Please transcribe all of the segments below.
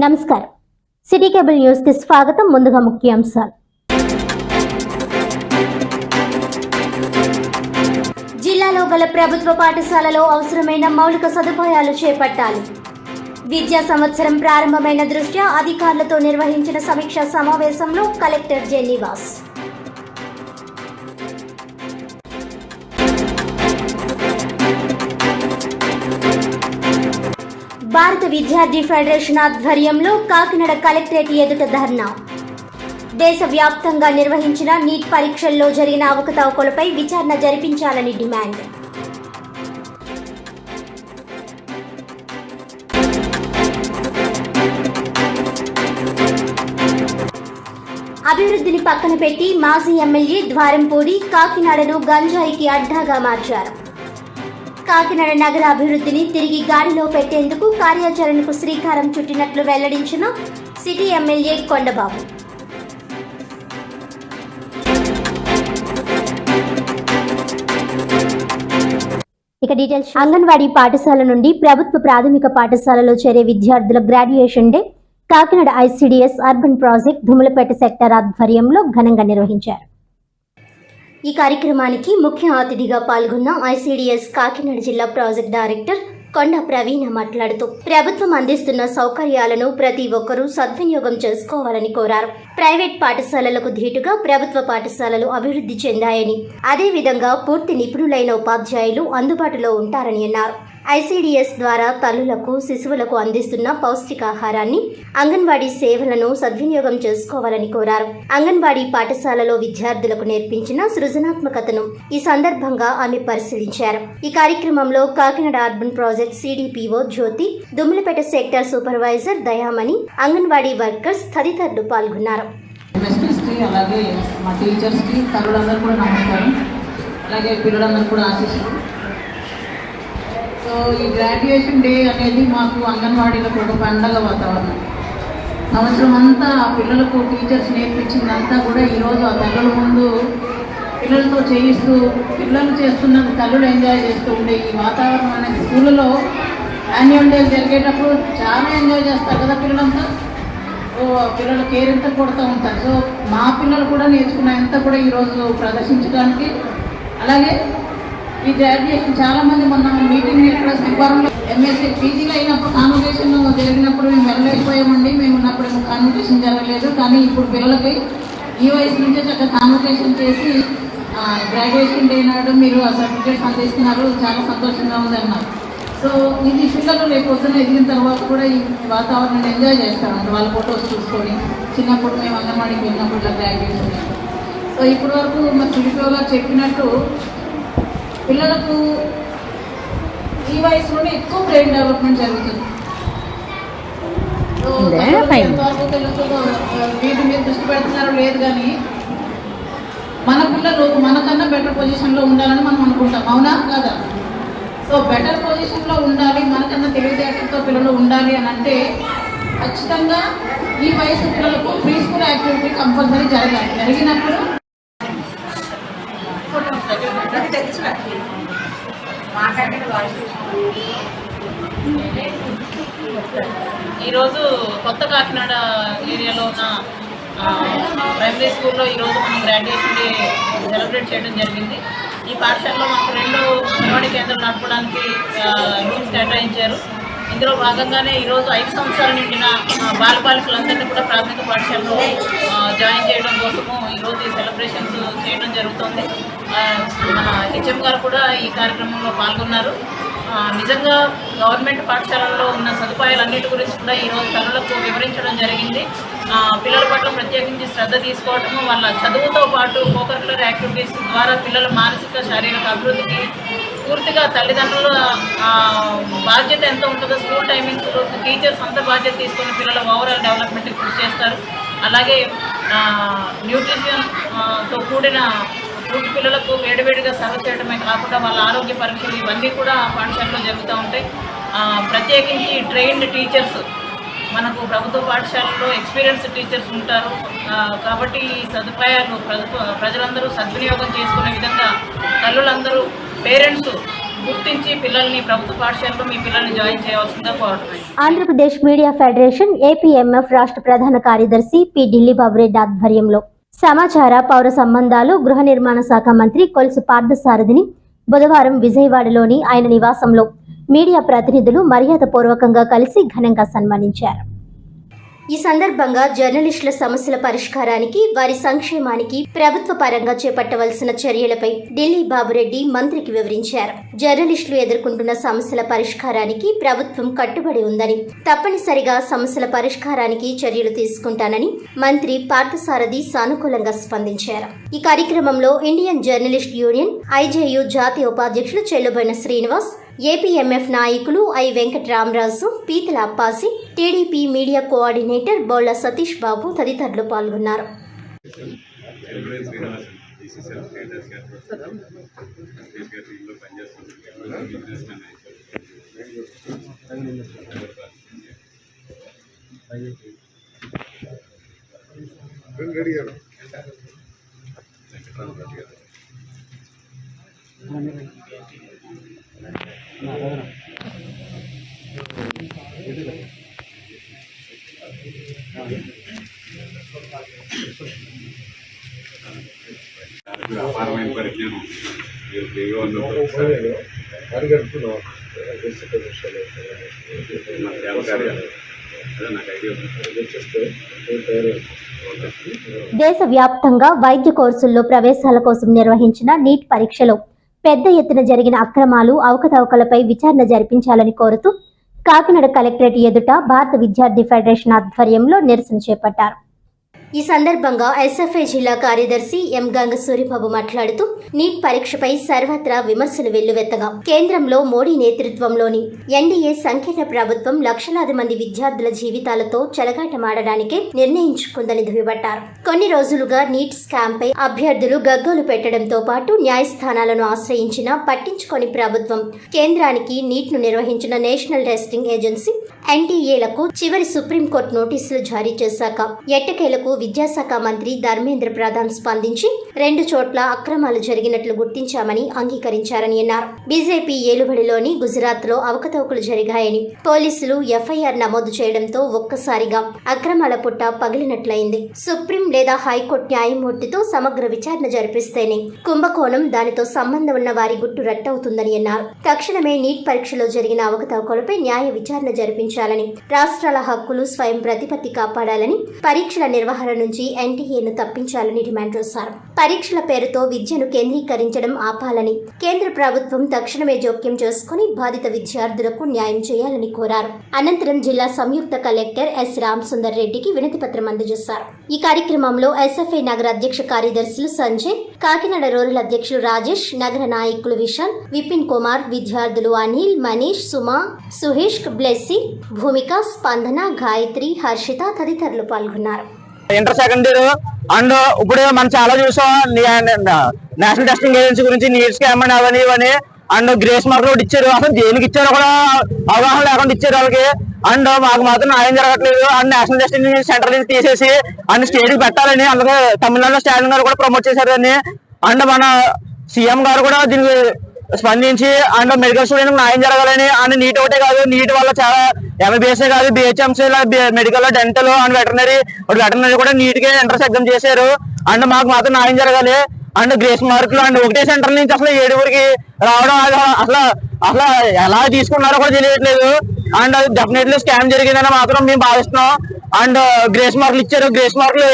నమస్కారం. City cable news కి స్వాగతం. ముందుగా ముఖ్యాంశాలు. జిల్లాలో గల ప్రభుత్వ పాఠశాలలో అవసరమైన మౌలిక సదుపాయాలు చేపట్టాలి. విద్యా సంవత్సరం ప్రారంభమైన దృష్ట్యా అధికారులతో నిర్వహించిన సమీక్షా సమావేశంలో కలెక్టర్ జెన్నివాస్. భారత విద్యార్థి ఫెడరేషన్ ఆధ్వర్యంలో కాకినాడ కలెక్టరేట్ ఎదుట ధర్నా. దేశవ్యాప్తంగా నిర్వహించిన నీట్ పరీక్షల్లో జరిగిన అవకతవకలపై విచారణ జరిపించాలని డిమాండ్. అభివృద్ధిని పక్కన పెట్టి మాజీ ఎమ్మెల్యే ద్వారంపూడి కాకినాడను గంజాయికి అడ్డాగా మార్చారు. కాకినాడ నగర అభివృద్ధిని తిరిగి గాడిలో పెట్టేందుకు కార్యాచరణకు శ్రీకారం చుట్టినట్లు వెల్లడించిన సిటీ ఎమ్మెల్యే కొండబాబు. ఇక డీటెయిల్స్. అంగన్వాడీ పాఠశాల నుండి ప్రభుత్వ ప్రాథమిక పాఠశాలలో చేరే విద్యార్థుల graduation day Kakinada ICDS urban project Dhumulapeta sector ఆధ్వర్యంలో ఘనంగా నిర్వహించారు. ఈ కార్యక్రమానికి ముఖ్య అతిథిగా పాల్గొన్న ఐసిడిఎస్ కాకినాడ జిల్లా ప్రాజెక్ట్ డైరెక్టర్ కొండ ప్రవీణ మాట్లాడుతూ ప్రభుత్వం అందిస్తున్న సౌకర్యాలను ప్రతి ఒక్కరూ సద్వినియోగం చేసుకోవాలని కోరారు. ప్రైవేట్ పాఠశాలలకు ధీటుగా ప్రభుత్వ పాఠశాలలు అభివృద్ధి చెందాయని, అదేవిధంగా పూర్తి నిపుణులైన ఉపాధ్యాయులు అందుబాటులో ఉంటారని అన్నారు. ఐసిడిఎస్ ద్వారా తల్లులకు, శిశువులకు అందిస్తున్న పౌష్టికాహారాన్ని, అంగన్వాడీ సేవలను సద్వినియోగం చేసుకోవాలని కోరారు. అంగన్వాడీ పాఠశాలలో విద్యార్థులకు నేర్పించిన సృజనాత్మకతను ఈ సందర్భంగా ఆమె పరిశీలించారు. ఈ కార్యక్రమంలో Kakinada urban project CDPO Jyothi, Dummulapeta sector supervisor Dayamani, anganwadi workers తదితరులు పాల్గొన్నారు. అలాగే మా టీచర్స్కి, తల్లులందరూ కూడా నమస్కారం. అలాగే పిల్లలందరూ కూడా ఆశిస్తారు. సో ఈ గ్రాడ్యుయేషన్ డే అనేది మాకు అంగన్వాడీలకు ఒక పండగ వాతావరణం. సంవత్సరం అంతా పిల్లలకు టీచర్స్ నేర్పించిందంతా కూడా ఈరోజు ఆ తల్లుల ముందు పిల్లలతో చేయిస్తూ, పిల్లలు చేస్తున్న తల్లులు ఎంజాయ్ చేస్తూ ఉండే ఈ వాతావరణం అనేది స్కూళ్ళలో యాన్యువల్ డే జరిగేటప్పుడు చాలా ఎంజాయ్ చేస్తారు కదా పిల్లలంతా. పిల్లలు కేర్ ఎంత కొడుతూ ఉంటారు. సో మా పిల్లలు కూడా నేర్చుకున్నంత కూడా ఈరోజు ప్రదర్శించడానికి. అలాగే ఈ గ్రాడ్యుయేషన్ చాలామంది మొన్న మీటింగ్ ఇక్కడ శనివారంలో ఎంఎస్సీ పీజీలో అయినప్పుడు కాన్వకేషన్ జరిగినప్పుడు మేము వెళ్ళలేకపోయామండి. మేము ఉన్నప్పుడు కాన్వకేషన్ జరగలేదు. కానీ ఇప్పుడు పిల్లలకి ఈ వయసు నుంచే చక్కగా కాన్వకేషన్ చేసి గ్రాడ్యుయేషన్ డే నాడు మీరు ఆ సర్టిఫికేట్స్ అందిస్తున్నారు, చాలా సంతోషంగా ఉంది అన్నారు. సో ఇది పిల్లలు రేపు పొద్దున ఎదిగిన తర్వాత కూడా ఈ వాతావరణాన్ని ఎంజాయ్ చేస్తామండి. వాళ్ళ ఫొటోస్ చూసుకొని చిన్నప్పుడు మేము అంగన్వాడీకి వెళ్ళినప్పుడు ఇలా గ్రాడ్యుయేషన్. సో ఇప్పటి వరకు మరి సిడిపిఓ గారు చెప్పినట్టు పిల్లలకు ఈ వయసులోనే ఎక్కువ బ్రెయిన్ డెవలప్మెంట్ జరుగుతుంది. వీటి మీద దృష్టి పెడుతున్నారో లేదు, కానీ మన పిల్లలు మనకన్నా బెటర్ పొజిషన్లో ఉండాలని మనం అనుకుంటాం, అవునా కాదా? సో బెటర్ పొజిషన్లో ఉండాలి, మనకన్నా తెలివితేటలతో పిల్లలు ఉండాలి అని అంటే ఖచ్చితంగా ఈ వయసు పిల్లలకు ప్రీ స్కూల్ యాక్టివిటీ కంపల్సరీ జరగాలి. జరిగినప్పుడు ఈరోజు కొత్త కాకినాడ ఏరియాలో ఉన్న ప్రైమరీ స్కూల్లో ఈరోజు మనం గ్రాడ్యుయేషన్ డే సెలబ్రేట్ చేయడం జరిగింది. ఈ పాఠశాలలో మనకు 2 అంగన్వాడీ కేంద్రాలు నడపడానికి రూల్స్ కేటాయించారు. ఇందులో భాగంగానే ఈరోజు 5 సంవత్సరాల నిండిన బాలబాలికలందరినీ కూడా ప్రాథమిక పాఠశాలలో జాయిన్ చేయడం కోసము ఈరోజు ఈ సెలబ్రేషన్స్ చేయడం జరుగుతుంది. మన హెచ్ఎం గారు కూడా ఈ కార్యక్రమంలో పాల్గొన్నారు. నిజంగా గవర్నమెంట్ పాఠశాలల్లో ఉన్న సదుపాయాలన్నిటి గురించి కూడా ఈరోజు తల్లులకు వివరించడం జరిగింది. పిల్లల పట్ల ప్రత్యేకించి శ్రద్ధ తీసుకోవటము, వాళ్ళ చదువుతో పాటు కోకరికులర్ యాక్టివిటీస్ ద్వారా పిల్లల మానసిక, శారీరక అభివృద్ధికి పూర్తిగా తల్లిదండ్రుల బాధ్యత ఎంత ఉంటుందో స్కూల్ టైమింగ్స్ టీచర్స్ అంత బాధ్యత తీసుకొని పిల్లల ఓవరాల్ డెవలప్మెంట్కి కృషి చేస్తారు. అలాగే న్యూట్రిషన్తో కూడిన ఫుడ్ పిల్లలకు వేడివేడిగా సర్వ్ చేయడమే కాకుండా వాళ్ళ ఆరోగ్య పరీక్షలు ఇవన్నీ కూడా పాఠశాలలో జరుగుతూ ఉంటాయి. ప్రత్యేకించి ట్రైన్డ్ టీచర్స్ మనకు ప్రభుత్వ పాఠశాలలో ఎక్స్పీరియన్స్ టీచర్స్ ఉంటారు. కాబట్టి ఈ సదుపాయాలు ప్రజలందరూ సద్వినియోగం చేసుకునే విధంగా తల్లులందరూ, పేరెంట్స్ గుర్తించి పిల్లల్ని ప్రభుత్వ పాఠశాలలో మీ పిల్లల్ని జాయిన్ చేయవలసిందిగా కోరటమే. ఆంధ్రప్రదేశ్ మీడియా ఫెడరేషన్ ఏపీఎంఎఫ్ రాష్ట్ర ప్రధాన కార్యదర్శి పి ఢిల్లీ బాబురెడ్డి ఆధ్వర్యంలో సమాచార పౌర సంబంధాలు గృహ నిర్మాణ శాఖ మంత్రి కొలుసు పార్థసారథిని బుధవారం విజయవాడలోని ఆయన నివాసంలో మీడియా ప్రతినిధులు మర్యాదపూర్వకంగా కలిసి ఘనంగా సన్మానించారు. ఈ సందర్భంగా జర్నలిస్టుల సమస్యల పరిష్కారానికి, వారి సంక్షేమానికి ప్రభుత్వ పరంగా చేపట్టవలసిన చర్యలపై ఢిల్లీ బాబురెడ్డి మంత్రికి వివరించారు. జర్నలిస్టులు ఎదుర్కొంటున్న సమస్యల పరిష్కారానికి ప్రభుత్వం కట్టుబడి ఉందని, తప్పనిసరిగా సమస్యల పరిష్కారానికి చర్యలు తీసుకుంటానని మంత్రి పార్థసారథి సానుకూలంగా స్పందించారు. ఈ కార్యక్రమంలో ఇండియన్ జర్నలిస్ట్ యూనియన్ ఐజేయు జాతీయ ఉపాధ్యక్షులు చెల్లుబోయిన శ్రీనివాస్, ఏపీఎంఎఫ్ నాయకులు ఐ వెంకటరామరాజు, పీతల Appasi, TDP media coordinator బోళ్ల Satish Babu తదితరులు పాల్గొన్నారు. అపారమైన పరిజ్ఞానం దేశవ్యాప్తంగా వైద్య కోర్సుల్లో ప్రవేశాల కోసం నిర్వహించిన నీట్ పరీక్షలో పెద్ద ఎత్తున జరిగిన అక్రమాలు, అవకతవకలపై విచారణ జరిపించాలని కోరుతూ కాకినాడ కలెక్టరేట్ ఎదుట భారత విద్యార్థి ఫెడరేషన్ ఆధ్వర్యంలో నిరసన చేపట్టారు. ఈ సందర్భంగా ఎస్ఎఫ్ఐ జిల్లా కార్యదర్శి ఎం గంగ సూరిబాబు మాట్లాడుతూ నీట్ పరీక్షపై సర్వత్రా విమర్శలు వెల్లువెత్తగా కేంద్రంలో మోడీ నేతృత్వంలోని ఎన్డీఏ సంకీర్ణ ప్రభుత్వం లక్షలాది మంది విద్యార్థుల జీవితాలతో చెలగాటమాడడానికే నిర్ణయించుకుందని దుయ్యబట్టారు. కొన్ని రోజులుగా నీట్ స్కామ్ పై అభ్యర్థులు గగ్గోలు పెట్టడంతో పాటు న్యాయస్థానాలను ఆశ్రయించినా పట్టించుకొని ప్రభుత్వం కేంద్రానికి నీట్ ను నిర్వహించిన నేషనల్ టెస్టింగ్ ఏజెన్సీ ఎన్టీఏలకు చివరి సుప్రీంకోర్టు నోటీసులు జారీ చేశాక ఎట్టకేలకు విద్యాశాఖ మంత్రి ధర్మేంద్ర ప్రధాన్ స్పందించి 2 చోట్ల అక్రమాలు జరిగినట్లు గుర్తించామని అంగీకరించారని అన్నారు. బీజేపీ ఏలుబడిలోని గుజరాత్ లో అవకతవకలు జరిగాయని పోలీసులు ఎఫ్ఐఆర్ నమోదు చేయడంతో ఒక్కసారిగా అక్రమాల పుట్ట పగిలినట్లయింది. సుప్రీం లేదా హైకోర్టు న్యాయమూర్తితో సమగ్ర విచారణ జరిపిస్తేనే కుంభకోణం, దానితో సంబంధం ఉన్న వారి గుట్టు రట్టవుతుందని అన్నారు. తక్షణమే నీట్ పరీక్షలో జరిగిన అవకతవకలపై న్యాయ విచారణ జరిపించాలని, రాష్ట్రాల హక్కులు, స్వయం ప్రతిపత్తి కాపాడాలని, పరీక్షల నిర్వహణ నుంచి ఎన్టీఏను తప్పించాలని డిమాండ్ చేశారు. పరీక్షల పేరుతో విద్యను కేంద్రీకరించడం ఆపాలని, కేంద్ర ప్రభుత్వం తక్షణమే జోక్యం చేసుకుని బాధిత విద్యార్థులకు న్యాయం చేయాలని కోరారు. అనంతరం జిల్లా సంయుక్త కలెక్టర్ ఎస్ రామసుందర్ రెడ్డికి వినతి పత్రం అందజేశారు. ఈ కార్యక్రమంలో ఎస్ఎఫ్ఐ నగర అధ్యక్ష కార్యదర్శులు సంజయ్, కాకినాడ రూరల్ అధ్యక్షులు రాజేష్, నగర నాయకులు విశాల్, విపిన్ కుమార్, విద్యార్థులు అనిల్, మనీష్, సుమా, సుహేష్, బ్లెస్సి, భూమిక, స్పందన, గాయత్రి, హర్షిత తదితరులు పాల్గొన్నారు. ఇంటర్ సెకండ్ ఇయర్ అండ్ ఇప్పుడు మనం చాలా చూసాం నేషనల్ టెస్టింగ్ ఏజెన్సీ గురించి, నీట్ స్కామ్ అని అవని ఇవని అండ్ గ్రేస్ మార్క్ కూడా ఇచ్చారు. అసలు దేనికి ఇచ్చారో కూడా అవగాహన లేకుండా ఇచ్చారు వాళ్ళకి. అండ్ మాకు మాత్రం న్యాయం జరగట్లేదు. అండ్ నేషనల్ టెస్టింగ్ సెంటర్ నుంచి తీసేసి అండ్ స్టేట్ పెట్టాలని, అందుకే తమిళనాడులో స్టాలిన్ గారు కూడా ప్రమోట్ చేశారు దాన్ని. అండ్ మన సీఎం గారు కూడా దీనికి స్పందించి అండ్ మెడికల్ స్టూడెంట్ న్యాయం జరగాలని, అండ్ నీట్ ఒకటే కాదు, నీట్ వల్ల చాలా ఎంబీబీఎస్ కాదు, బిహెచ్ఎంసీ మెడికల్, డెంటల్ అండ్ వెటర్నరీ కూడా నీట్ గా ఎంట్రన్స్ ఎగ్జామ్ చేశారు. అండ్ మాకు మాత్రం న్యాయం జరగాలి. అండ్ గ్రేస్ మార్కులు అండ్ ఒకటే సెంటర్ నుంచి అసలు 7 రావడం అసలు ఎలా తీసుకున్నారో కూడా తెలియట్లేదు. అండ్ అది డెఫినెట్లీ స్కామ్ జరిగిందని మాత్రం మేము భావిస్తున్నాం. అండ్ గ్రేస్ మార్కులు ఇచ్చారు, గ్రేస్ మార్కులు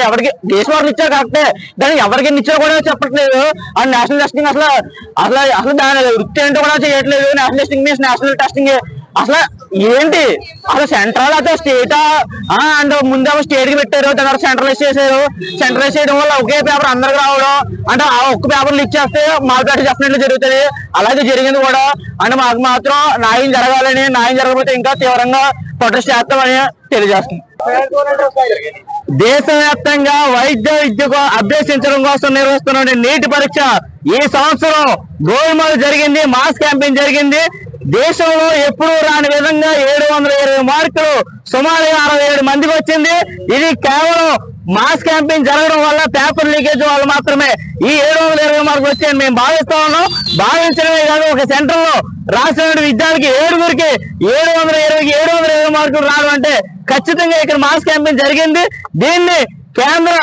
ఇచ్చారు కరెక్టే, దాన్ని ఎవరికి ఇచ్చారో కూడా చెప్పట్లేదు. అండ్ నేషనల్ టెస్టింగ్ అసలు దాని వృత్తి ఏంటో కూడా చేయట్లేదు. National testing means national testing అసలు ఏంటి, అసలు సెంట్రల్ అయితే స్టేటా? అండ్ ముందేమో స్టేట్ కి పెట్టారు, తర్వాత సెంట్రలైజ్ చేశారు. సెంట్రలైజ్ చేయడం వల్ల ఒకే పేపర్ అందరికి రావడం, అంటే ఆ ఒక్క పేపర్లు ఇచ్చేస్తే మాల్పేట డెఫినెట్లీ జరుగుతుంది. అలాగే జరిగింది కూడా. అండ్ మాకు మాత్రం న్యాయం జరగాలని, న్యాయం జరగకపోతే ఇంకా తీవ్రంగా ప్రొటెస్ట్ చేస్తామని తెలియజేస్తుంది. దేశవ్యాప్తంగా వైద్య విద్యకు అభ్యసించడం కోసం నిర్వహిస్తున్న నీట్ పరీక్ష ఈ సంవత్సరం గోల్మాల్ జరిగింది, మాస్ క్యాంపెయిన్ జరిగింది. దేశంలో ఎప్పుడూ రాని విధంగా 720 మార్కులు సుమారు 67 మందికి వచ్చింది. ఇది కేవలం మాస్ క్యాంపెయిన్ జరగడం వల్ల, పేపర్ లీకేజ్ వల్ల మాత్రమే ఈ 720 మార్కులు వచ్చాయని మేము భావిస్తా ఉన్నాం. భావించడమే కాదు, ఒక సెంటర్ లో రాష్ట్రంలో విద్యార్థికి 7గురికి 720 మార్కులు రావడం అంటే ఖచ్చితంగా ఇక్కడ మాస్ క్యాంపెయిన్ జరిగింది. దీన్ని కేంద్ర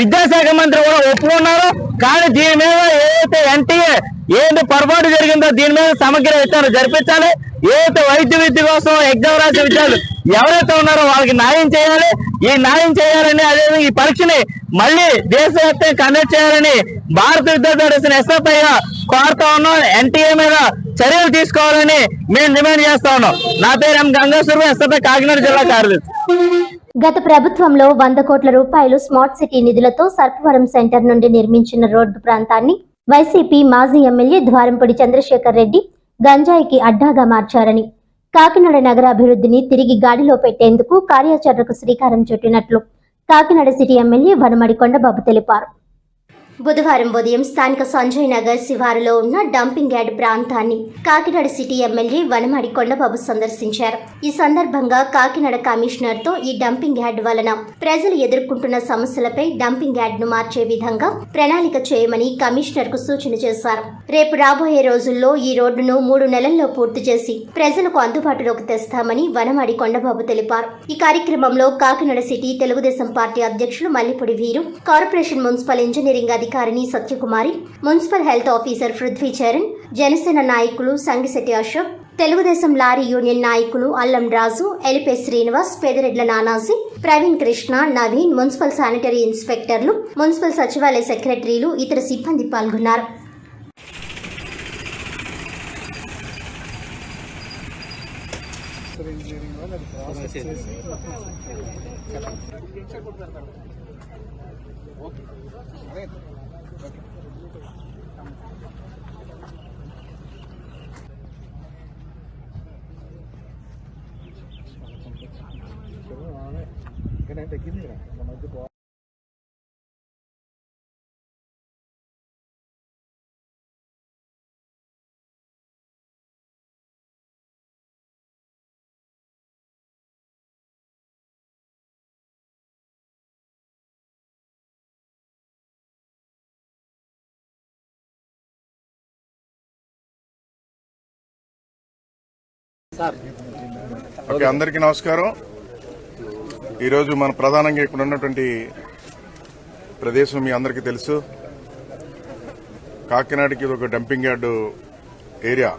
విద్యాశాఖ మంత్రి కూడా ఒప్పుకున్నారు. కానీ దీని మీద ఏదైతే ఎన్టీఏ ఏంటి పొరపాటు జరిగిందో దీని మీద సమగ్ర విచారణ జరిపించాలి. ఏదైతే వైద్య విద్య కోసం ఎగ్జామ్ రాసే విద్యార్థులు ఎవరైతే ఉన్నారో వాళ్ళకి న్యాయం చేయాలి. ఈ న్యాయం చేయాలని, అదేవిధంగా ఈ పరీక్షని మళ్ళీ దేశవ్యాప్తంగా కండక్ట్ చేయాలని భారత విద్యార్థి ఫెడరేషన్ ఎస్ఎఫ్ఐగా కోరుతా ఉన్నాం. ఎన్టీఏ మీద చర్యలు తీసుకోవాలని మేము డిమాండ్ చేస్తా ఉన్నాం. నా పేరు ఎం గంగాసురు, ఎస్ఎఫ్ఐ కాకినాడ జిల్లా కార్యదర్శి. గత ప్రభుత్వంలో 100 కోట్ల రూపాయలు స్మార్ట్ సిటీ నిధులతో సర్పవరం సెంటర్ నుండి నిర్మించిన రోడ్డు ప్రాంతాన్ని వైసీపీ మాజీ ఎమ్మెల్యే ద్వారంపూడి చంద్రశేఖర్ రెడ్డి గంజాయికి అడ్డాగా మార్చారని, కాకినాడ నగరాభివృద్ధిని తిరిగి గాడిలో పెట్టేందుకు కార్యాచరణకు శ్రీకారం చుట్టినట్లు కాకినాడ సిటీ ఎమ్మెల్యే వనమడి కొండబాబు తెలిపారు. బుధవారం ఉదయం స్థానిక సంజయ్ నగర్ శివారులో ఉన్న డంపింగ్ యార్డ్ ప్రాంతాన్ని కాకినాడ సిటీ ఎమ్మెల్యే వనమడి కొండబాబు సందర్శించారు. ఈ సందర్భంగా కాకినాడ కమిషనర్తో ఈ డంపింగ్ యార్డ్ వలన ప్రజలు ఎదుర్కొంటున్న సమస్యలపై డంపింగ్ యార్డ్ ను మార్చే విధంగా ప్రణాళిక చేయమని కమిషనర్ కు సూచన చేశారు. రేపు రాబోయే రోజుల్లో ఈ రోడ్డును 3 నెలల్లో పూర్తి చేసి ప్రజలకు అందుబాటులోకి తెస్తామని వనమడి కొండబాబు తెలిపారు. ఈ కార్యక్రమంలో కాకినాడ సిటీ తెలుగుదేశం పార్టీ అధ్యక్షులు మల్లిపూడి వీరు, కార్పొరేషన్ మున్సిపల్ ఇంజనీరింగ్ అధికారిని Satyakumari, municipal health officer Prithvi Charan, Janasena నాయకులు సంగిశెట్టి అశోక్, తెలుగుదేశం లారీ యూనియన్ నాయకులు అల్లం రాజు, ఎలిపే శ్రీనివాస్, పెదిరెడ్ల నానాజీ, ప్రవీణ్ కృష్ణ, నవీన్, మున్సిపల్ శానిటరీ ఇన్స్పెక్టర్లు, మున్సిపల్ సచివాలయ సెక్రటరీలు, ఇతర సిబ్బంది పాల్గొన్నారు. ఓకే, అందరికీ నమస్కారం. ఈరోజు మన ప్రధానంగా ఇక్కడ ఉన్నటువంటి ప్రదేశం మీ అందరికీ తెలుసు. కాకినాడకి ఇది ఒక డంపింగ్ యార్డు ఏరియా.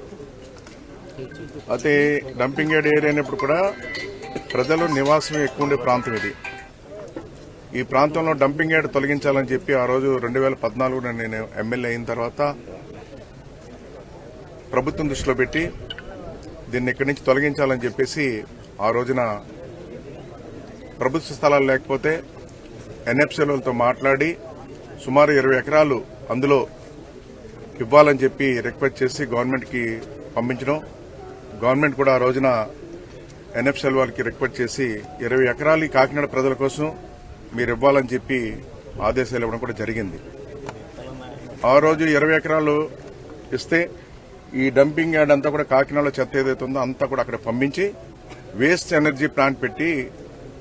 అయితే డంపింగ్ యార్డ్ ఏరియా అయినప్పుడు కూడా ప్రజలు నివాసం ఎక్కువ ఉండే ప్రాంతం ఇది. ఈ ప్రాంతంలో డంపింగ్ యార్డ్ తొలగించాలని చెప్పి ఆ రోజు 2014 నేను ఎమ్మెల్యే అయిన తర్వాత ప్రభుత్వం దృష్టిలో పెట్టి దీన్ని ఇక్కడి నుంచి తొలగించాలని చెప్పేసి ఆ రోజున ప్రభుత్వ స్థలాలు లేకపోతే ఎన్ఎఫ్సీలతో మాట్లాడి సుమారు 20 ఎకరాలు అందులో ఇవ్వాలని చెప్పి రిక్వెస్ట్ చేసి గవర్నమెంట్కి పంపించడం. గవర్నమెంట్ కూడా ఆ రోజున ఎన్ఎఫ్సీఎల్ వాళ్ళకి రిక్వెస్ట్ చేసి 20 ఎకరాలు కాకినాడ ప్రజల కోసం మీరు ఇవ్వాలని చెప్పి ఆదేశాలు ఇవ్వడం కూడా జరిగింది. ఆ రోజు 20 ఎకరాలు ఇస్తే ఈ డంపింగ్ యార్డ్ అంతా కూడా కాకినాడలో చెత్త ఏదైతే ఉందో అంతా కూడా అక్కడ పంపించి వేస్ట్ ఎనర్జీ ప్లాంట్ పెట్టి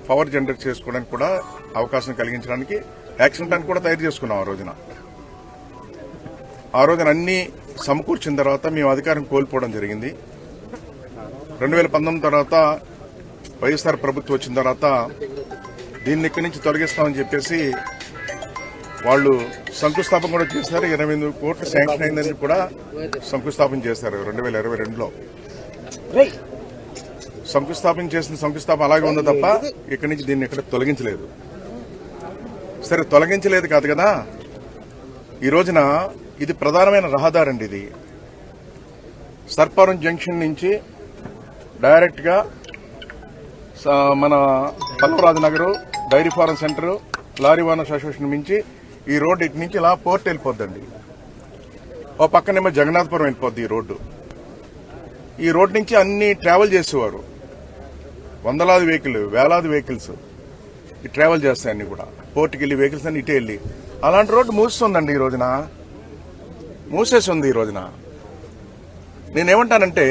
పవర్ జనరేట్ చేసుకోవడానికి కూడా అవకాశం కలిగించడానికి యాక్షన్ ప్లాన్ కూడా తయారు చేసుకున్నాం. ఆ రోజున అన్ని సమకూర్చిన తర్వాత మేము అధికారం కోల్పోవడం జరిగింది. 2019 తర్వాత వైఎస్ఆర్ ప్రభుత్వం వచ్చిన తర్వాత దీన్ని ఇక్కడి నుంచి తొలగిస్తామని చెప్పేసి వాళ్ళు శంకుస్థాపన కూడా చేశారు. 28 కోట్లు శాంక్షన్ అయిందని కూడా శంకుస్థాపన చేశారు 2022లో. శంకుస్థాపన చేసిన శంకుస్థాపన అలాగే ఉందో తప్ప ఇక్కడి నుంచి దీన్ని ఇక్కడ తొలగించలేదు. సరే, తొలగించలేదు కాదు కదా, ఈ రోజున ఇది ప్రధానమైన రహదారి అండి. ఇది సర్పవరం జంక్షన్ నుంచి డైరెక్ట్ గా మన Pallavaraju Nagar, dairy farm centre, lorry owners association నుంచి ఈ రోడ్డు ఇటు నుంచి ఇలా పోర్ట్ వెళ్ళిపోద్దండి. ఓ పక్కనేమో జగన్నాథపురం వెళ్ళిపోద్ది ఈ రోడ్డు. ఈ రోడ్డు నుంచి అన్ని ట్రావెల్ చేసేవారు, వందలాది వెహికల్, వేలాది వెహికల్స్ ఈ ట్రావెల్ చేస్తాయి. అన్ని కూడా పోర్టుకి వెళ్ళి వెహికల్స్ అన్ని ఇటే వెళ్ళి అలాంటి రోడ్డు మూస్తుందండి. ఈ రోజున మూసేసి ఉంది. ఈ రోజున నేనేమంటానంటే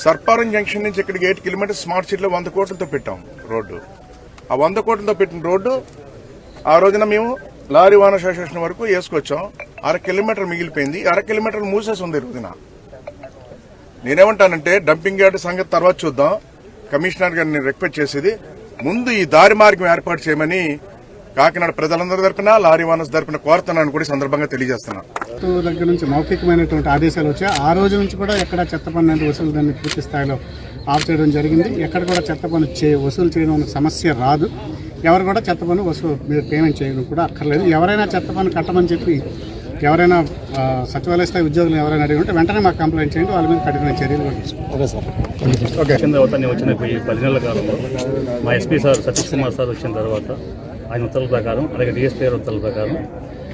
సర్పవరం జంక్షన్ నుంచి ఇక్కడికి 8 కిలోమీటర్స్ స్మార్ట్ సిటీలో 100 కోట్లతో పెట్టాం రోడ్డు. ఆ 100 కోట్లతో పెట్టిన రోడ్డు ఆ రోజున మేము లారీ ఓనర్స్ అసోసియేషన్ వరకు వేసుకొచ్చాం. 1/2 కిలోమీటర్ మిగిలిపోయింది. 1/2 కిలోమీటర్ మూసేసి ఉంది ఈ రోజున. నేనేమంటానంటే డంపింగ్ యార్డ్ సంగతి తర్వాత చూద్దాం. కమిషనర్ గారిని రిక్వెస్ట్ చేసేది ముందు ఈ దారి మార్గం ఏర్పాటు చేయమని కాకినాడ ప్రజలందరి తరపున లారీ ఓనర్స్ తరపున కోరుతున్నాను కూడా ఈ సందర్భంగా తెలియజేస్తున్నాను. దగ్గర నుంచి మౌఖికమైనటువంటి ఆదేశాలు వచ్చాయి. ఆ రోజు నుంచి కూడా ఎక్కడ చెత్త పన్ను అనేది వసూలు దాన్ని పూర్తి స్థాయిలో ఆఫ్ చేయడం జరిగింది. ఎక్కడ కూడా చెత్త పన్ను వసూలు చేయడం అనే సమస్య రాదు. ఎవరు కూడా చెత్త పన్ను మీరు పేమెంట్ చేయడం కూడా అక్కర్లేదు. ఎవరైనా చెత్త పన్ను కట్టమని చెప్పి ఎవరైనా సచివాలయ స్థాయి ఉద్యోగులు ఎవరైనా అడిగి ఉంటే వెంటనే మాకు కంప్లైంట్ చేయండి, వాళ్ళ మీద కఠినమైన చర్యలు కూడా తీసుకుంటాం. వచ్చిన తర్వాత నేను వచ్చిన ఈ 10 నెలల కాలంలో మా SP sir Satish Kumar sir వచ్చిన తర్వాత ఆయన ఉత్తర్వుల ప్రకారం, అలాగే డిఎస్పీ గారి ఉత్తర్వుల ప్రకారం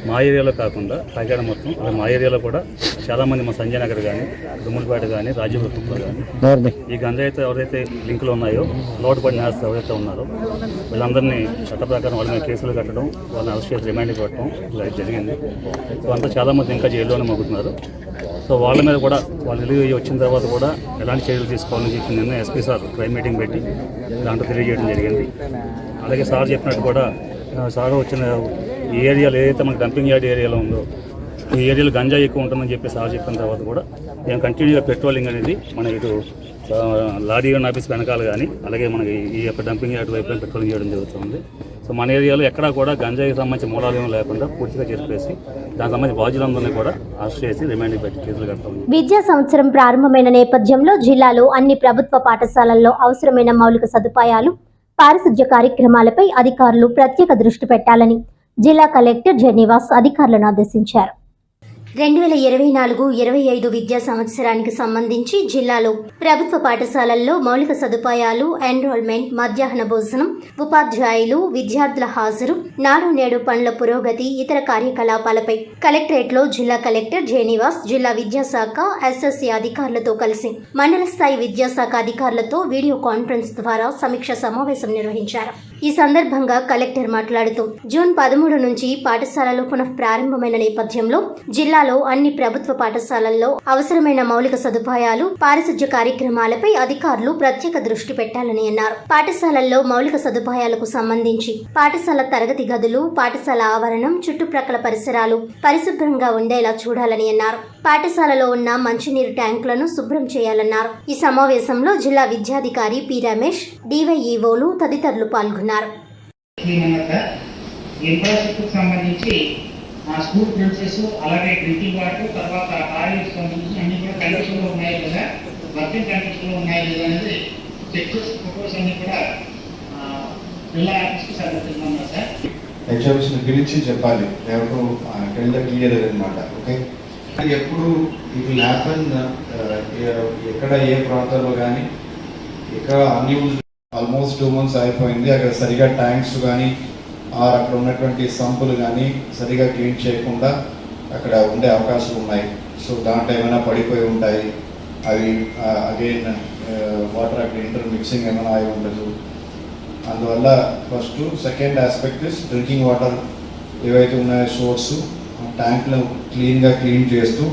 మా ఏరియాలో కాకుండా కాకినాడ మొత్తం, అలాగే మా ఏరియాలో కూడా చాలామంది మా సంజయ్ నగర్ కానీ, దుమ్ములపేట కానీ, రాజీవ్పురం కానీ ఈ గంజాయితో ఎవరైతే లింకులు ఉన్నాయో, లోటు పడిన నేరస్తులు ఎవరైతే ఉన్నారో వీళ్ళందరినీ చట్ట ప్రకారం వాళ్ళ మీద కేసులు కట్టడం, వాళ్ళని అరెస్ట్ చేసి రిమాండ్కి పెట్టడం ఇలా జరిగింది. సో అంతా చాలామంది ఇంకా జైల్లోనే మగ్గుతున్నారు. సో వాళ్ళ మీద కూడా వాళ్ళు రిలీవ్ వచ్చిన తర్వాత కూడా ఎలాంటి చర్యలు తీసుకోవాలని చెప్పి నిన్న ఎస్పీ సార్ క్రైమ్ మీటింగ్ పెట్టి దాంట్లో తెలియజేయడం జరిగింది. అలాగే సార్ చెప్పినట్టు కూడా సార్ వచ్చిన ఈ ఏరియాలో ఏదైతే మనకి డంపింగ్ యార్డ్ ఏరియాలో ఉందో ఈ ఏరియాలో గంజా ఎక్కువ ఉంటుందని చెప్పి సార్ చెప్పిన తర్వాత కూడా మేము కంటిన్యూగా పెట్రోలింగ్ అనేది మన ఇటు లారీ ఆఫీస్ వెనకాల కానీ, అలాగే మనకి ఈ యొక్క డంపింగ్ యార్డ్ వైపు పెట్రోలింగ్ చేయడం జరుగుతుంది. సో మన ఏరియాలో ఎక్కడా కూడా గంజాయికి సంబంధించిన మూలాలు లేకుండా పూర్తిగా చెప్పేసి దానికి సంబంధించి బాధ్యులందరినీ కూడా అరెస్ట్ చేసి రిమాండ్కి పెట్టి కేసులు కడతాం. విద్యా సంవత్సరం ప్రారంభమైన నేపథ్యంలో జిల్లాలో అన్ని ప్రభుత్వ పాఠశాలల్లో అవసరమైన మౌలిక సదుపాయాలు, పారిశుధ్య కార్యక్రమాలపై అధికారులు ప్రత్యేక దృష్టి పెట్టాలని జిల్లా కలెక్టర్ జెనివాస్ అధికారులను ఆదేశించారు. 2024-25 విద్యా సంవత్సరానికి సంబంధించి జిల్లాలో ప్రభుత్వ పాఠశాలల్లో మౌలిక సదుపాయాలు, ఎన్రోల్మెంట్, మధ్యాహ్న భోజనం, ఉపాధ్యాయులు, విద్యార్థుల హాజరు, నాడు నేడు పనుల పురోగతి, ఇతర కార్యకలాపాలపై కలెక్టరేట్లో జిల్లా కలెక్టర్ జెనివాస్ జిల్లా విద్యాశాఖ ఎస్ఎస్సి అధికారులతో కలిసి మండల స్థాయి విద్యాశాఖ అధికారులతో వీడియో కాన్ఫరెన్స్ ద్వారా సమీక్ష సమావేశం నిర్వహించారు. ఈ సందర్భంగా కలెక్టర్ మాట్లాడుతూ జూన్ 13 నుంచి పాఠశాలలు పునః ప్రారంభమైన నేపథ్యంలో జిల్లాలో అన్ని ప్రభుత్వ పాఠశాలల్లో అవసరమైన మౌలిక సదుపాయాలు, పారిశుధ్య కార్యక్రమాలపై అధికారులు ప్రత్యేక దృష్టి పెట్టాలని అన్నారు. పాఠశాలల్లో మౌలిక సదుపాయాలకు సంబంధించి పాఠశాల తరగతి గదులు, పాఠశాల ఆవరణం, చుట్టుప్రక్కల పరిసరాలు పరిశుభ్రంగా ఉండేలా చూడాలని అన్నారు. పాఠశాలలో ఉన్న మంచినీరు ట్యాంకులను శుభ్రం చేయాలన్నారు. ఈ సమావేశంలో జిల్లా విద్యాధికారి పి రమేష్, డివైఈఓలు తదితరులు పాల్గొన్నారు. ఇన్ఫ్రాస్ట్రక్చర్ సంబంధించి స్కూల్ ప్రిన్సెస్, అలాగే డ్రింకింగ్ వాటర్, తర్వాత టాయిలెట్స్ సంబంధించి అన్ని కూడా కండిషన్లో ఉన్నాయి కదా, వర్కింగ్ కండిషన్లో ఉన్నాయి లేదా అనేది చెక్ చేసి ఫోటోస్ అన్ని కూడా జిల్లా ఆఫీస్కి సబ్మిట్ సార్. హెచ్ఎంస్ పిలిచి చెప్పాలి, ఎవరు క్లియర్ అనమాట. ఓకే, ఎప్పుడు ఇది హ్యాపన్ ఎక్కడ ఏ ప్రాంతాల్లో కానీ ఇక్కడ అన్ని ఆల్మోస్ట్ 2 months అయిపోయింది. అక్కడ సరిగా ట్యాంక్స్ కానీ అక్కడ ఉన్నటువంటి సంపులు కానీ సరిగా క్లీన్ చేయకుండా అక్కడ ఉండే అవకాశాలు ఉన్నాయి. సో దాంట్లో ఏమైనా పడిపోయి ఉంటాయి, అవి అగైన్ వాటర్ అక్కడ ఇంటర్ మిక్సింగ్ ఏమైనా అయి ఉండదు. అందువల్ల first second aspect is drinking water ఏవైతే ఉన్నాయో సోర్స్ ట్యాంక్లు క్లీన్ చేస్తూ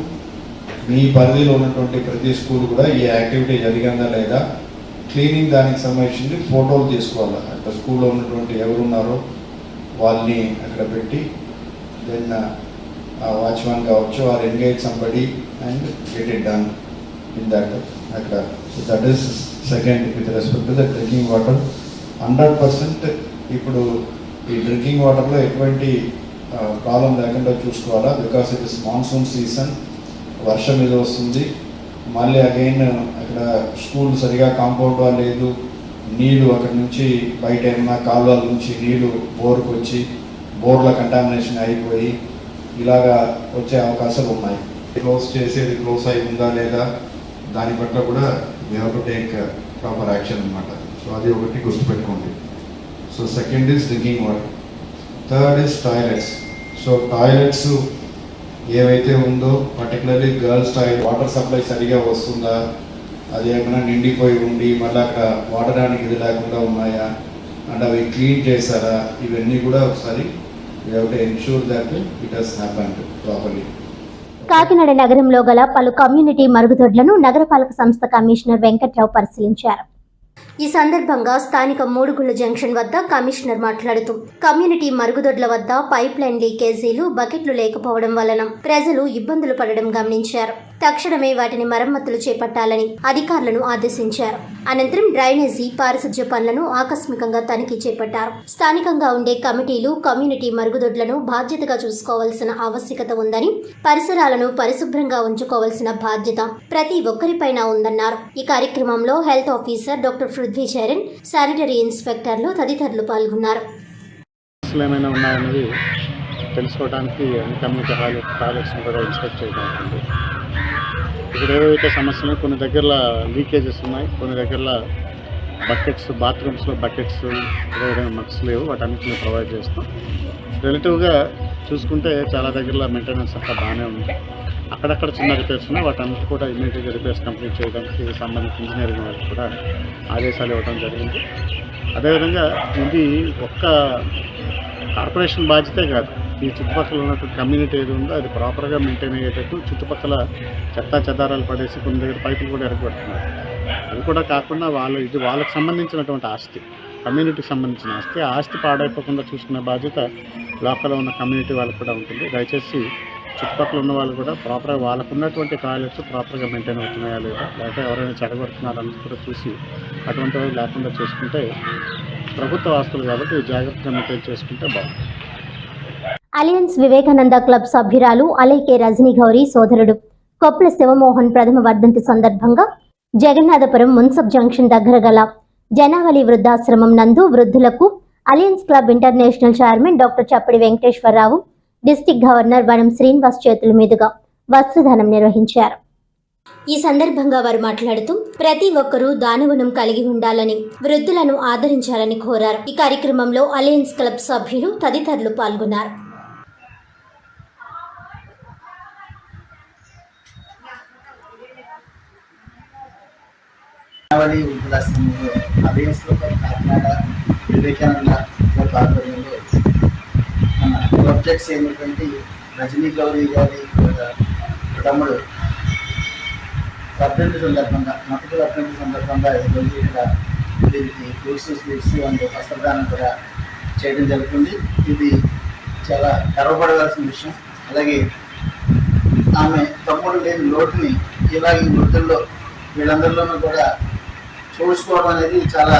మీ పరిధిలో ఉన్నటువంటి ప్రతి స్కూల్ కూడా ఈ యాక్టివిటీ జరిగిందా లేదా క్లీనింగ్ దానికి సంబంధించి ఫోటోలు తీసుకోవాలి. అక్కడ స్కూల్లో ఉన్నటువంటి ఎవరున్నారో వాళ్ళని అక్కడ పెట్టి దెన్ వాచ్మెన్ కావచ్చు or engage somebody and get it done in that అక్కడ. So that is second with respect to the drinking water. 100% ఇప్పుడు ఈ డ్రింకింగ్ వాటర్లో ఎటువంటి ప్రాబ్లం లేకుండా చూసుకోవాలా. Because it is monsoon season, వర్షం ఇది వస్తుంది. మళ్ళీ అగైన్ అక్కడ స్కూల్ సరిగా కాంపౌండ్ వాల్ లేదు, నీళ్ళు అక్కడి నుంచి బయట ఏమన్నా కాలువల నుంచి నీళ్ళు బోర్కు వచ్చి బోర్ల కంటామినేషన్ అయిపోయి ఇలాగా వచ్చే అవకాశాలు ఉన్నాయి. క్లోజ్ చేసేది క్లోజ్ అయి ఉందా లేదా దాని పట్ల కూడా we have to take proper action అనమాట. సో అది ఒకటి గుర్తుపెట్టుకోండి. So second is drinking water. Third is toilets. So toilets ఏవైతే ఉందో particularly girls toilet water supply సరిగా వస్తుందా, అది ఏమైనా నిండిపోయి ఉండి మళ్ళీ అక్కడ వాడడానికి ఇది లేకుండా ఉన్నాయా అండ్ అవి క్లీన్ చేశారా, ఇవన్నీ కూడా ఒకసారి we have to ensure that it has happened properly. Kakinada నగరంలో గల పలు కమ్యూనిటీ మరుగుదొడ్లను నగరపాలక సంస్థ కమిషనర్ వెంకట్రావు పరిశీలించారు. ఈ సందర్భంగా స్థానిక మూడుగుళ్ల జంక్షన్ వద్ద కమిషనర్ మాట్లాడుతూ కమ్యూనిటీ మరుగుదొడ్ల వద్ద పైప్ లైన్ లీకేజీలు, బకెట్లు లేకపోవడం వలన ప్రజలు ఇబ్బందులు పడడం గమనించారు. తక్షణమే వాటిని మరమ్మతులు చేపట్టాలని అధికారులను ఆదేశించారు. అనంతరం డ్రైనేజీ, పారిశుధ్య పనులను ఆకస్మికంగా తనిఖీ చేపట్టారు. స్థానికంగా ఉండే కమిటీలు, కమ్యూనిటీ మరుగుదొడ్లను బాధ్యతగా చూసుకోవాల్సిన ఆవశ్యకత ఉందని, పరిసరాలను పరిశుభ్రంగా ఉంచుకోవాల్సిన బాధ్యత ప్రతి ఒక్కరిపైన ఉందన్నారు. ఈ కార్యక్రమంలో health officer doctor Prithvi Charan, sanitary ఇన్స్పెక్టర్లు తదితరులు పాల్గొన్నారు. ఏమైనా ఉన్నాయన్నది తెలుసుకోవడానికి కమ్యూనిటీ టాయిలెట్స్ని కూడా ఇన్స్పెక్ట్ చేయడానికి ఇప్పుడు ఏవైతే సమస్యలు కొన్ని దగ్గరలో లీకేజెస్ ఉన్నాయి, కొన్ని దగ్గరలో బకెట్స్, బాత్రూమ్స్లో బకెట్స్ ఏదైనా మక్స్ లేవు, వాటన్నిటిని ప్రొవైడ్ చేస్తాం. రిలేటివ్గా చూసుకుంటే చాలా దగ్గరలో మెయింటెనెన్స్ అంతా బాగానే ఉంది. అక్కడక్కడ చిన్న రిపేర్స్ ఉన్నాయి, వాటన్నిటి కూడా ఇమీడియట్గా రిపేర్స్ కంప్లీట్ చేయడానికి సంబంధించి ఇంజనీరింగ్ వాళ్ళకి కూడా ఆదేశాలు ఇవ్వడం జరిగింది. అదేవిధంగా ఇది ఒక్క కార్పొరేషన్ బాధ్యతే కాదు, ఈ చుట్టుపక్కల ఉన్నటువంటి కమ్యూనిటీ ఏది ఉందో అది ప్రాపర్గా మెయింటైన్ అయ్యేటట్టు చుట్టుపక్కల చెత్తా చెదారాలు పడేసి కొన్ని దగ్గర పైపులు కూడా ఎరగబెడుతున్నారు. అది కూడా కాకుండా ఇది వాళ్ళకి సంబంధించినటువంటి ఆస్తి, కమ్యూనిటీకి సంబంధించిన ఆస్తి. ఆ ఆస్తి పాడైపోకుండా చూసుకునే బాధ్యత లోకల్లో ఉన్న కమ్యూనిటీ వాళ్ళకి కూడా ఉంటుంది. దయచేసి చుట్టుపక్కల ఉన్న వాళ్ళు కూడా ప్రాపర్గా వాళ్ళకు ఉన్నటువంటి టాయిలెట్స్ ప్రాపర్గా మెయింటైన్ అవుతున్నాయా లేదా, లేకపోతే ఎవరైనా చెడగొడుతున్నారని కూడా చూసి అటువంటివి లేకుండా చేసుకుంటే, ప్రభుత్వ ఆస్తులు కాబట్టి జాగ్రత్తగా మెయింటైన్ చేసుకుంటే బాగుంటుంది. అలయన్స్ వివేకానంద క్లబ్ సభ్యురాలు అలైకే రజనీ గౌరీ సోదరుడు కొప్పుల శివమోహన్ ప్రథమ వర్ధంతి సందర్భంగా జగన్నాథపురం మున్సబ్ జంక్షన్ దగ్గర గల జనావళి వృద్ధాశ్రమం నందు వృద్ధులకు alliance club international chairman doctor Chappadi Venkateswararao, district governor Vanam Srinivas చేతుల మీదుగా వస్త్రదానం నిర్వహించారు. ఈ సందర్భంగా వారు మాట్లాడుతూ ప్రతి ఒక్కరూ దానగుణం కలిగి ఉండాలని, వృద్ధులను ఆదరించాలని కోరారు. ఈ కార్యక్రమంలో అలయన్స్ క్లబ్ సభ్యులు తదితరులు పాల్గొన్నారు. కాకినాడ వివేకానంద క్లబ్ ఆధ్వర్యంలో మన ప్రాజెక్ట్స్ అయినటువంటి రజనీ గౌరీ గారి తమ్ముడు వర్ధంతి సందర్భంగా, మొదటి వర్ధంతి సందర్భంగా ఈరోజు ఇక్కడ వీరికి ఫ్రూట్స్, స్వీట్స్ అండ్ వస్త్రదానం కూడా చేయడం జరుగుతుంది. ఇది చాలా గర్వపడవలసిన విషయం. అలాగే ఆమె తమ్ముడు లేని లోటుని ఇలా ఈ వృద్ధుల్లో వీళ్ళందరిలోనూ కూడా చూసుకోవడం అనేది చాలా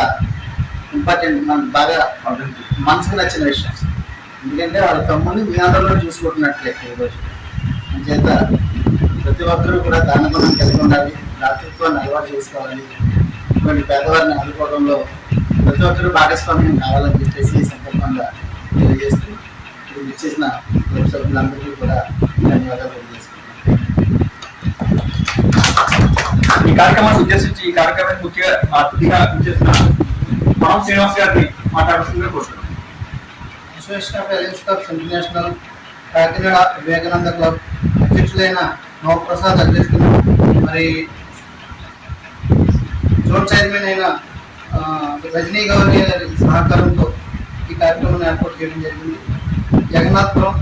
ఇంపార్టెంట్, మనకు బాగా మనసుకు నచ్చిన విషయం. ఎందుకంటే వాళ్ళ తమ్ముడిని మీ అందరిలో చూసుకుంటున్నట్లే ఈరోజు. చేత ప్రతి ఒక్కరూ కూడా దానగుణం కలిగి ఉండాలి, దాతృత్వాన్ని అలవాటు చేసుకోవాలి, ఇటువంటి పేదవారిని ఆదుకోవడంలో ప్రతి ఒక్కరూ భాగస్వామ్యం కావాలని చెప్పేసి ఈ సందర్భంగా తెలియజేస్తూ ఇచ్చేసిన సభ్యులందరికీ కూడా ధన్యవాదాలు తెలియజేస్తున్నాను. ఈ కార్యక్రమాన్ని ఉద్దేశించి ఈ కార్యక్రమానికి ముఖ్య అతిథిగా చేసిన మనం శ్రీనివాస్ గారిని మాట్లాడుతుందిగా కోరుతున్నాం. Association of alliance clubs international Kakinada Vivekananda club అధ్యక్షులైన నవప్రసాద్ అధ్యక్షులు, మరి జోన్ చైర్మన్ అయిన రజనీ గౌరీ గారి సహకారంతో ఈ కార్యక్రమాన్ని ఏర్పాటు చేయడం జరిగింది. Jagannathapuram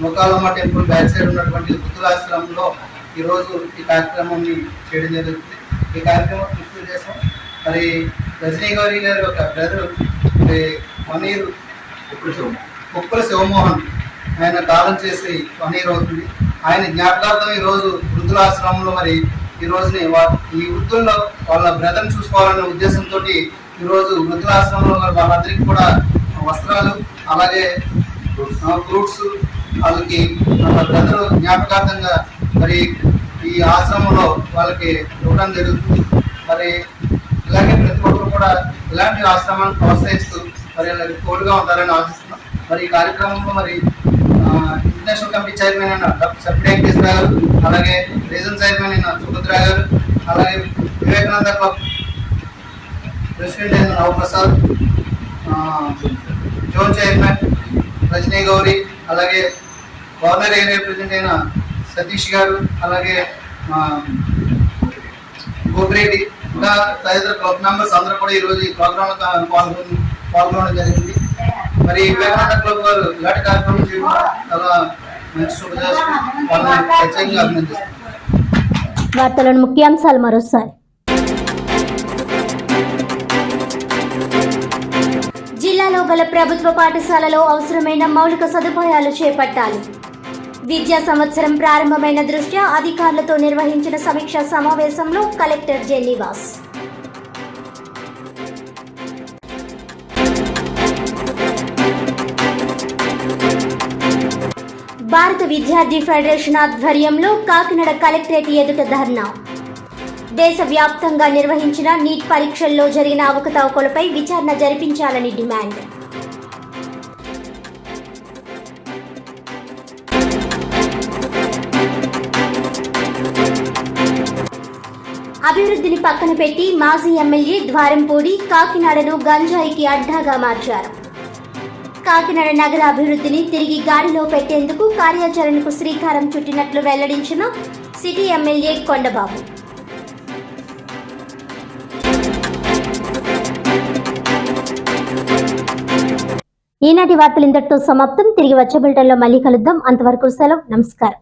Nookalamma temple back side ఉన్నటువంటి వృద్ధులాశ్రమంలో ఈరోజు ఈ కార్యక్రమాన్ని చేయడం జరుగుతుంది. ఈ కార్యక్రమం పూర్తి చేసాం. మరి రజనీ గౌరీ గారి ఒక బ్రదర్ వనీరు కుప్పల శివమోహన్, ఆయన కాలం చేసి 1 year అవుతుంది. ఆయన జ్ఞాపకార్థం ఈరోజు వృద్ధులాశ్రమంలో మరి ఈ రోజుని ఈ వృద్ధుల్లో వాళ్ళ బ్రదర్ని చూసుకోవాలనే ఉద్దేశంతో ఈరోజు వృద్ధులాశ్రమంలో వాళ్ళందరికీ కూడా వస్త్రాలు, అలాగే ఫ్రూట్స్ వాళ్ళకి వాళ్ళ బ్రదర్ జ్ఞాపకార్థంగా మరి ఈ ఆశ్రమంలో వాళ్ళకి ఇవ్వడం జరుగుతుంది. మరి ఇలాగే ప్రతి ఒక్కరు కూడా ఇలాంటి ఆశ్రమాన్ని ప్రోత్సహిస్తూ మరి వాళ్ళకి తోడుగా ఉంటారని ఆశిస్తున్నాం. మరి ఈ కార్యక్రమంలో మరి ఇంటర్నేషనల్ కమిటీ చైర్మన్ అయిన డాక్టర్ చప్పడి వెంకటేశ్వర గారు, అలాగే రీజన్ చైర్మన్ అయిన సుభద్ర గారు, అలాగే వివేకానంద క్లబ్ ప్రెసిడెంట్ అయిన నవప్రసాద్, జోన్ చైర్మన్ రజనీ గౌరీ, అలాగే గవర్నర్ ఏరియా ప్రెసిడెంట్ అయిన సతీష్ గారు, అలాగే గోపిరెడ్డి, ఇంకా తదితర క్లబ్ మెంబర్స్ అందరూ కూడా ఈరోజు ఈ ప్రోగ్రాంలో పాల్గొనడం జరిగింది. మరి వివేకానంద క్లబ్ వారు ఇలాంటి కార్యక్రమం చేయడం చాలా మంచి శుభదర్శనం, వాళ్ళని ప్రత్యేకంగా అభినందిస్తున్నారు. వార్తలను ముఖ్యాంశాలు మరోసారి. జిల్లాలో గల ప్రభుత్వ పాఠశాలలో అవసరమైన మౌలిక సదుపాయాలు చేపట్టాలి. విద్యా సంవత్సరం ప్రారంభమైన దృష్ట్యా అధికారులతో నిర్వహించిన సమీక్షా సమావేశంలో కలెక్టర్ జెన్నివాస్. భారత విద్యార్థి ఫెడరేషన్ ఆధ్వర్యంలో కాకినాడ కలెక్టరేట్ ఎదుట ధర్నా. దేశవ్యాప్తంగా నిర్వహించిన నీట్ పరీక్షల్లో జరిగిన అవకతవకలపై విచారణ జరిపించాలని డిమాండ్. అభివృద్ధిని పక్కన పెట్టి మాజీ ఎమ్మెల్యే ద్వారంపూడి కాకినాడను గంజాయికి అడ్డాగా మార్చారు. కాకినాడ నగర అభివృద్ధిని తిరిగి గాడిలో పెట్టేందుకు కార్యాచరణకు శ్రీకారం చుట్టినట్లు వెల్లడించిన సిటీ ఎమ్మెల్యే కొండబాబు. ఈనాటి వార్తలు ఇంతటితో సమాప్తం. తిరిగి వచ్చే బులెటిన్లో మళ్ళీ కలుద్దాం. అంతవరకు సెలవు. నమస్కారం.